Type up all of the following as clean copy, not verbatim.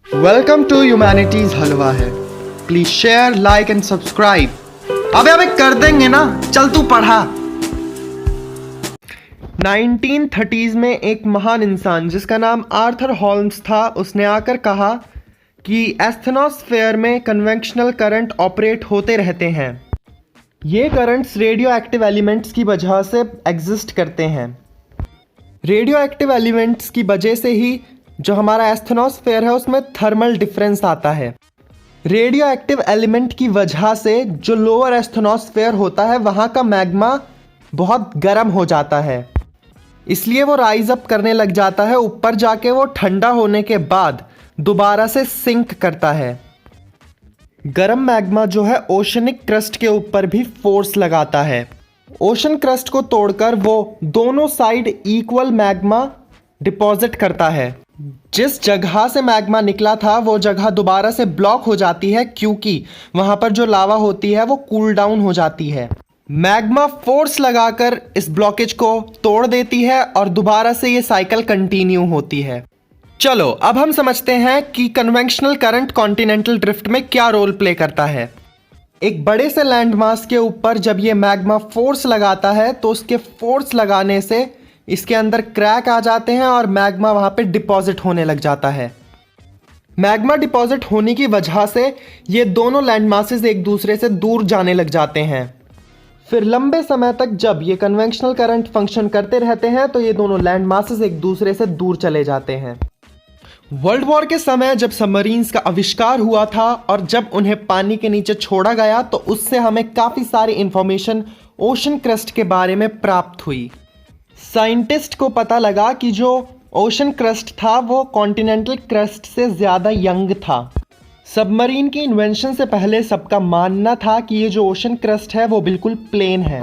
Welcome to humanities हलवा है। Please share, like and subscribe. अबे कर देंगे ना, चल तू पढ़ा। 1930s में एक महान इंसान जिसका नाम आर्थर हॉल्म्स था, उसने आकर कहा कि एस्थेनोस्फेयर में कन्वेंशनल करंट ऑपरेट होते रहते हैं। ये करंट्स रेडियो एक्टिव एलिमेंट्स की वजह से एग्जिस्ट करते हैं। रेडियो एक्टिव एलिमेंट्स की वजह से ही जो हमारा एस्थेनोस्फेयर है उसमें थर्मल डिफरेंस आता है। रेडियो एक्टिव एलिमेंट की वजह से जो लोअर एस्थेनोस्फेयर होता है वहाँ का मैग्मा बहुत गर्म हो जाता है, इसलिए वो राइज अप करने लग जाता है। ऊपर जाके वो ठंडा होने के बाद दोबारा से सिंक करता है। गर्म मैग्मा जो है ओशनिक क्रस्ट के ऊपर भी फोर्स लगाता है। ओशन क्रस्ट को तोड़कर वो दोनों साइड इक्वल मैग्मा डिपॉजिट करता है। जिस जगह से मैग्मा निकला था वो जगह दोबारा से ब्लॉक हो जाती है, क्योंकि वहां पर जो लावा होती है वो कूल डाउन हो जाती है। मैग्मा फोर्स लगाकर इस ब्लॉकेज को तोड़ देती है और दोबारा से ये साइकिल कंटिन्यू होती है। चलो अब हम समझते हैं कि कन्वेंशनल करंट कॉन्टिनेंटल ड्रिफ्ट में क्या रोल प्ले करता है। एक बड़े से लैंड मास के ऊपर जब ये मैग्मा फोर्स लगाता है तो उसके फोर्स लगाने से इसके अंदर क्रैक आ जाते हैं और मैग्मा वहां पे डिपॉजिट होने लग जाता है। मैग्मा डिपॉजिट होने की वजह से ये दोनों लैंड मासेस एक दूसरे से दूर जाने लग जाते हैं। फिर लंबे समय तक जब ये कन्वेंशनल करंट फंक्शन करते रहते हैं तो ये दोनों लैंड मासेस एक दूसरे से दूर चले जाते हैं। वर्ल्ड वॉर के समय जब सबमरीन्स का आविष्कार हुआ था और जब उन्हें पानी के नीचे छोड़ा गया तो उससे हमें काफ़ी सारी इंफॉर्मेशन ओशन क्रस्ट के बारे में प्राप्त हुई। साइंटिस्ट को पता लगा कि जो ओशन क्रस्ट था वो कॉन्टिनेंटल क्रस्ट से ज़्यादा यंग था। सबमरीन की इन्वेंशन से पहले सबका मानना था कि ये जो ओशन क्रस्ट है वो बिल्कुल प्लेन है,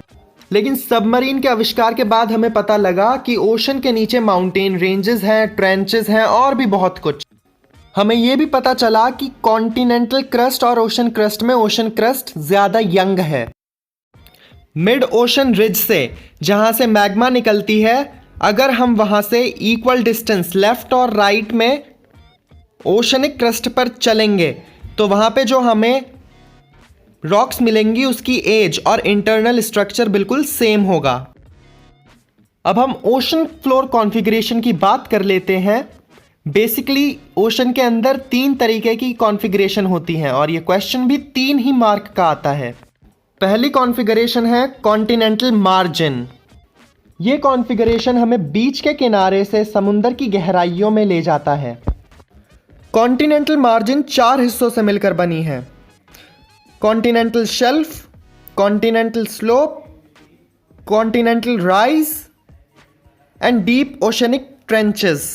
लेकिन सबमरीन के आविष्कार के बाद हमें पता लगा कि ओशन के नीचे माउंटेन रेंजेस हैं, ट्रेंचेस हैं और भी बहुत कुछ। हमें ये भी पता चला कि कॉन्टिनेंटल क्रस्ट और ओशन क्रस्ट में ओशन क्रस्ट ज़्यादा यंग है। मिड ओशन रिज से जहाँ से मैग्मा निकलती है, अगर हम वहाँ से इक्वल डिस्टेंस लेफ्ट और राइट में ओशनिक क्रस्ट पर चलेंगे तो वहाँ पे जो हमें रॉक्स मिलेंगी उसकी एज और इंटरनल स्ट्रक्चर बिल्कुल सेम होगा। अब हम ओशन फ्लोर कॉन्फ़िगरेशन की बात कर लेते हैं। बेसिकली ओशन के अंदर 3 तरीके की कॉन्फ़िगरेशन होती हैं और ये क्वेश्चन भी 3 ही मार्क का आता है। पहली कॉन्फ़िगरेशन है कॉन्टिनेंटल मार्जिन। ये कॉन्फ़िगरेशन हमें बीच के किनारे से समुंदर की गहराइयों में ले जाता है। कॉन्टिनेंटल मार्जिन 4 हिस्सों से मिलकर बनी है: continental shelf, continental slope, continental rise and deep oceanic trenches.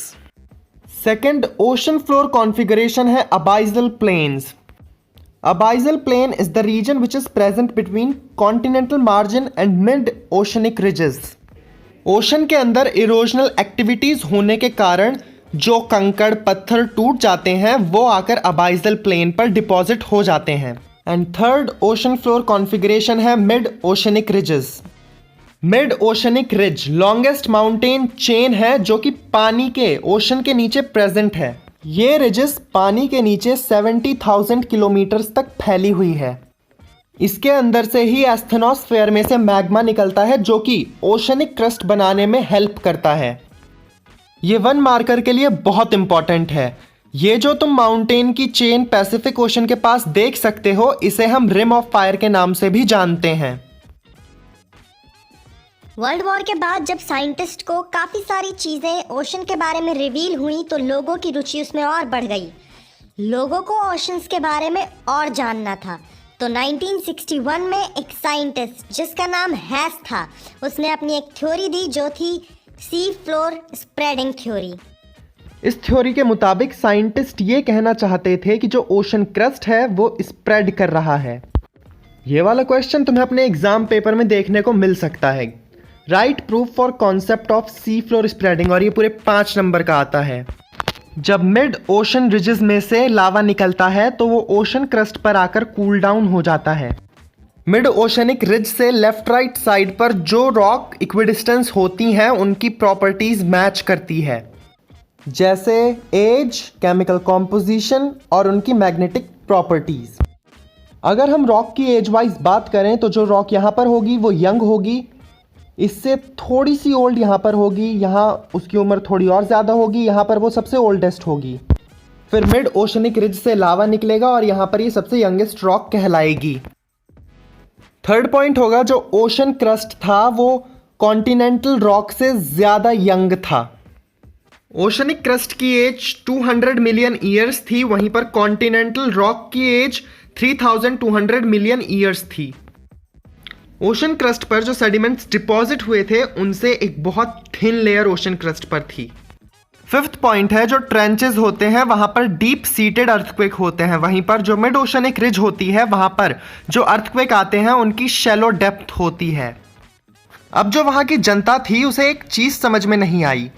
Second ocean floor configuration है अबाइजल planes. Abyssal plain is the region which is present between continental margin and mid-oceanic ridges. Ocean के erosional erosional activities होने के कारण जो कंकड़ पत्थर टूट जाते हैं वो आकर अबाइजल प्लेन पर डिपॉजिट हो जाते हैं। And third ocean floor configuration है mid oceanic ridges. Mid oceanic ridge longest mountain chain है जो कि पानी के ओशन के नीचे प्रेजेंट है। ये रिजेस पानी के नीचे 70,000 किलोमीटर तक फैली हुई है। इसके अंदर से ही एस्थेनोस्फेयर में से मैग्मा निकलता है जो कि ओशनिक क्रस्ट बनाने में हेल्प करता है। ये 1 मार्कर के लिए बहुत इंपॉर्टेंट है। ये जो तुम माउंटेन की चेन पैसिफिक ओशन के पास देख सकते हो, इसे हम रिम ऑफ फायर के नाम से भी जानते हैं। वर्ल्ड वॉर के बाद जब साइंटिस्ट को काफ़ी सारी चीज़ें ओशन के बारे में रिवील हुई तो लोगों की रुचि उसमें और बढ़ गई। लोगों को ओशंस के बारे में और जानना था, तो 1961 में एक साइंटिस्ट जिसका नाम हैस था, उसने अपनी एक थ्योरी दी जो थी सी फ्लोर स्प्रेडिंग थ्योरी। इस थ्योरी के मुताबिक साइंटिस्ट ये कहना चाहते थे कि जो ओशन क्रस्ट है वो स्प्रेड कर रहा है। ये वाला क्वेश्चन तुम्हें अपने एग्जाम पेपर में देखने को मिल सकता है। Right proof for concept of sea floor spreading, और ये पूरे 5 नंबर का आता है। जब मिड ओशन रिजेस में से लावा निकलता है तो वो ओशन क्रस्ट पर आकर कूल डाउन हो जाता है। मिड ओशनिक रिज से लेफ्ट राइट साइड पर जो रॉक इक्विडिस्टेंस होती हैं उनकी प्रॉपर्टीज मैच करती है। जैसे एज, केमिकल कॉम्पोजिशन और उनकी मैग्नेटिक प्रॉपर्टीज। अगर हम रॉक की एज वाइज बात करें तो जो रॉक यहाँ पर होगी वो यंग होगी, इससे थोड़ी सी ओल्ड यहाँ पर होगी, यहाँ उसकी उम्र थोड़ी और ज़्यादा होगी, यहाँ पर वो सबसे ओल्डेस्ट होगी। फिर मिड ओशनिक रिज से लावा निकलेगा और यहाँ पर ये सबसे यंगेस्ट रॉक कहलाएगी। थर्ड पॉइंट होगा, जो ओशन क्रस्ट था वो कॉन्टिनेंटल रॉक से ज़्यादा यंग था। ओशनिक क्रस्ट की एज 200 मिलियन ईयर्स थी, वहीं पर कॉन्टिनेंटल रॉक की एज 3200 मिलियन ईयर्स थी। ओशन क्रस्ट पर जो सेडिमेंट्स डिपॉजिट हुए थे उनसे एक बहुत थिन लेयर ओशन क्रस्ट पर थी। फिफ्थ पॉइंट है, जो ट्रेंचेस होते हैं वहां पर डीप सीटेड अर्थक्वेक होते हैं, वहीं पर जो मिड ओशनिक रिज होती है वहां पर जो अर्थक्वेक आते हैं उनकी शैलो डेप्थ होती है। अब जो वहां की जनता थी उसे एक चीज समझ में नहीं आई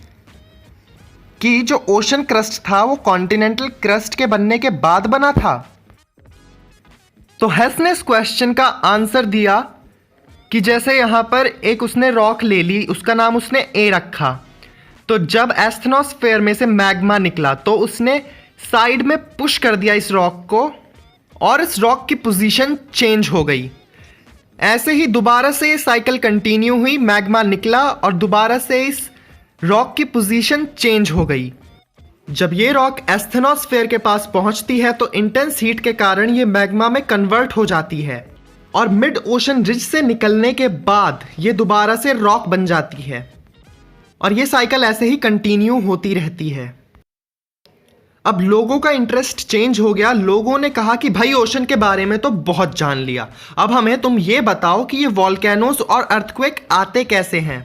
कि जो ओशन क्रस्ट था वो कॉन्टिनेंटल क्रस्ट के बनने के बाद बना था। तो हेस ने इस क्वेश्चन का आंसर दिया कि जैसे यहां पर एक उसने रॉक ले ली, उसका नाम उसने ए रखा, तो जब एस्थेनोस्फेयर में से मैग्मा निकला तो उसने साइड में पुश कर दिया इस रॉक को और इस रॉक की पोजीशन चेंज हो गई। ऐसे ही दोबारा से ये साइकिल कंटिन्यू हुई, मैग्मा निकला और दोबारा से इस रॉक की पोजीशन चेंज हो गई। जब ये रॉक एस्थेनोस्फेयर के पास पहुंचती है तो इंटेंस हीट के कारण ये मैग्मा में कन्वर्ट हो जाती है और मिड ओशन रिज से निकलने के बाद ये दोबारा से रॉक बन जाती है और ये साइकिल ऐसे ही कंटिन्यू होती रहती है। अब लोगों का इंटरेस्ट चेंज हो गया, लोगों ने कहा कि भाई ओशन के बारे में तो बहुत जान लिया, अब हमें तुम ये बताओ कि ये वॉल्केनोस और अर्थक्वेक आते कैसे हैं।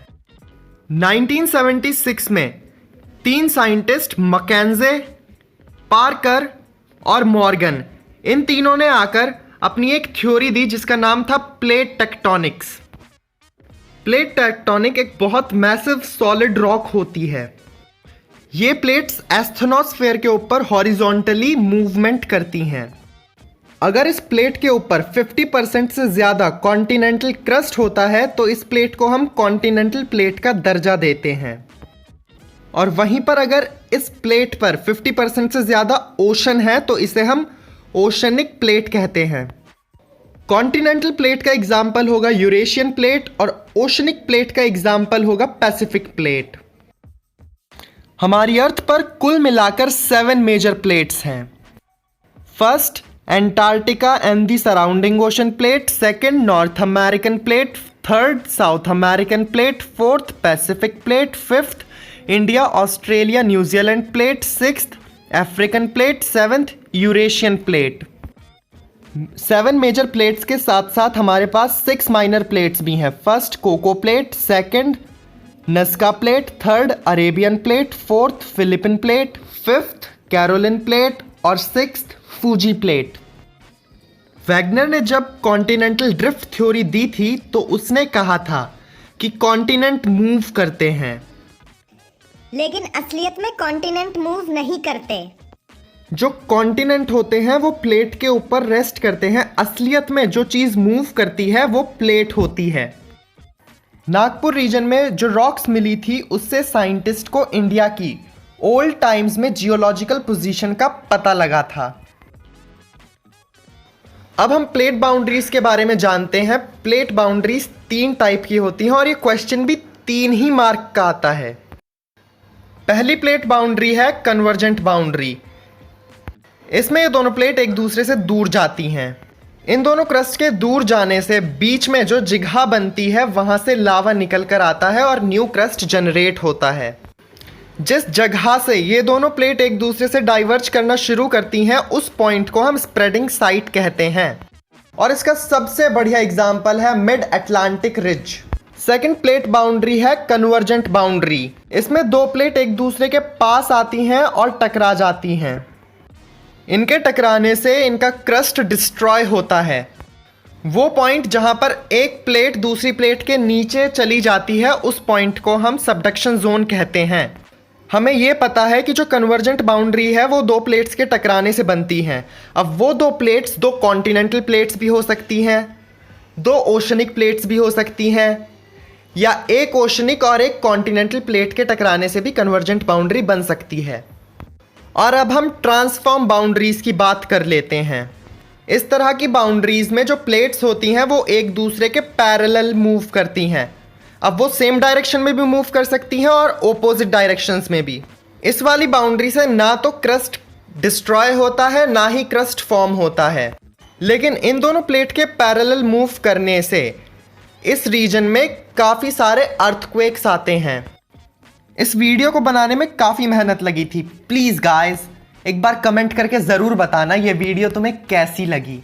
1976 में 3 साइंटिस्ट मैकेंजे, पार्कर और मॉर्गन, इन तीनों ने आकर अपनी एक थ्योरी दी जिसका नाम था प्लेट टेक्टोनिक्स। प्लेट टेक्टोनिक एक बहुत मैसिव सॉलिड रॉक होती है। ये प्लेट्स एस्थेनोस्फेयर के ऊपर हॉरिजॉन्टली मूवमेंट करती हैं। अगर इस प्लेट के ऊपर 50% से ज़्यादा कॉन्टिनेंटल क्रस्ट होता है तो इस प्लेट को हम कॉन्टिनेंटल प्लेट का दर्जा देते हैं, और वहीं पर अगर इस प्लेट पर 50% से ज़्यादा ओशन है तो इसे हम ओशनिक प्लेट कहते हैं। कॉन्टिनेंटल प्लेट का एग्जाम्पल होगा यूरेशियन प्लेट और ओशनिक प्लेट का एग्जाम्पल होगा पैसिफिक प्लेट। हमारी अर्थ पर कुल मिलाकर 7 मेजर प्लेट्स हैं। First, Antarctica and the surrounding ocean plate. Second, North American plate. Third, South American plate. Fourth, Pacific plate. Fifth, India Australia New Zealand plate. Sixth, African plate. Seventh, Eurasian plate. 7 major plates के साथ साथ हमारे पास 6 minor plates भी हैं। First, Cocos plate. Second, Nazca plate. Third, Arabian plate. Fourth, Philippine plate. Fifth, Caroline plate और sixth, Fuji plate. Wegener ने जब continental drift theory दी थी तो उसने कहा था कि कॉन्टिनेंट मूव करते हैं, लेकिन असलियत में कॉन्टिनेंट मूव नहीं करते। जो कॉन्टिनेंट होते हैं वो प्लेट के ऊपर रेस्ट करते हैं। असलियत में जो चीज़ मूव करती है वो प्लेट होती है। नागपुर रीजन में जो रॉक्स मिली थी उससे साइंटिस्ट को इंडिया की ओल्ड टाइम्स में जियोलॉजिकल पोजीशन का पता लगा था। अब हम प्लेट बाउंड्रीज के बारे में जानते हैं। प्लेट बाउंड्रीज 3 टाइप की होती हैं और ये क्वेश्चन भी 3 ही मार्क का आता है। पहली प्लेट बाउंड्री है कन्वर्जेंट बाउंड्री। इसमें ये दोनों प्लेट एक दूसरे से दूर जाती हैं। इन दोनों क्रस्ट के दूर जाने से बीच में जो जगह बनती है वहां से लावा निकल कर आता है और न्यू क्रस्ट जनरेट होता है। जिस जगह से ये दोनों प्लेट एक दूसरे से डाइवर्ज करना शुरू करती हैं उस पॉइंट को हम स्प्रेडिंग साइट कहते हैं, और इसका सबसे बढ़िया एग्जाम्पल है mid Atlantic ridge. Second plate boundary है कन्वर्जेंट बाउंड्री। इसमें 2 प्लेट एक दूसरे के पास आती हैं और टकरा जाती हैं। इनके टकराने से इनका क्रस्ट डिस्ट्रॉय होता है। वो पॉइंट जहां पर एक प्लेट दूसरी प्लेट के नीचे चली जाती है उस पॉइंट को हम सबडक्शन जोन कहते हैं। हमें यह पता है कि जो कन्वर्जेंट बाउंड्री है वो 2 प्लेट्स के टकराने से बनती हैं। अब वो 2 प्लेट्स 2 कॉन्टिनेंटल प्लेट्स भी हो सकती हैं, 2 ओशनिक प्लेट्स भी हो सकती हैं, या एक ओशनिक और एक कॉन्टिनेंटल प्लेट के टकराने से भी कन्वर्जेंट बाउंड्री बन सकती है। और अब हम ट्रांसफॉर्म बाउंड्रीज की बात कर लेते हैं। इस तरह की बाउंड्रीज में जो प्लेट्स होती हैं वो एक दूसरे के पैरेलल मूव करती हैं। अब वो सेम डायरेक्शन में भी मूव कर सकती हैं और ओपोजिट डायरेक्शंस में भी। इस वाली बाउंड्री से ना तो क्रस्ट डिस्ट्रॉय होता है ना ही क्रस्ट फॉर्म होता है, लेकिन इन दोनों प्लेट के पैरेलल मूव करने से इस रीजन में काफ़ी सारे अर्थक्वेक्स आते हैं। इस वीडियो को बनाने में काफ़ी मेहनत लगी थी। प्लीज़ गाइस एक बार कमेंट करके ज़रूर बताना ये वीडियो तुम्हें कैसी लगी।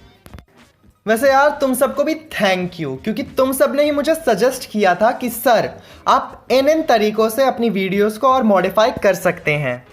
वैसे यार तुम सबको भी थैंक यू, क्योंकि तुम सब ने ही मुझे सजेस्ट किया था कि सर आप इन तरीकों से अपनी वीडियोस को और मॉडिफाई कर सकते हैं।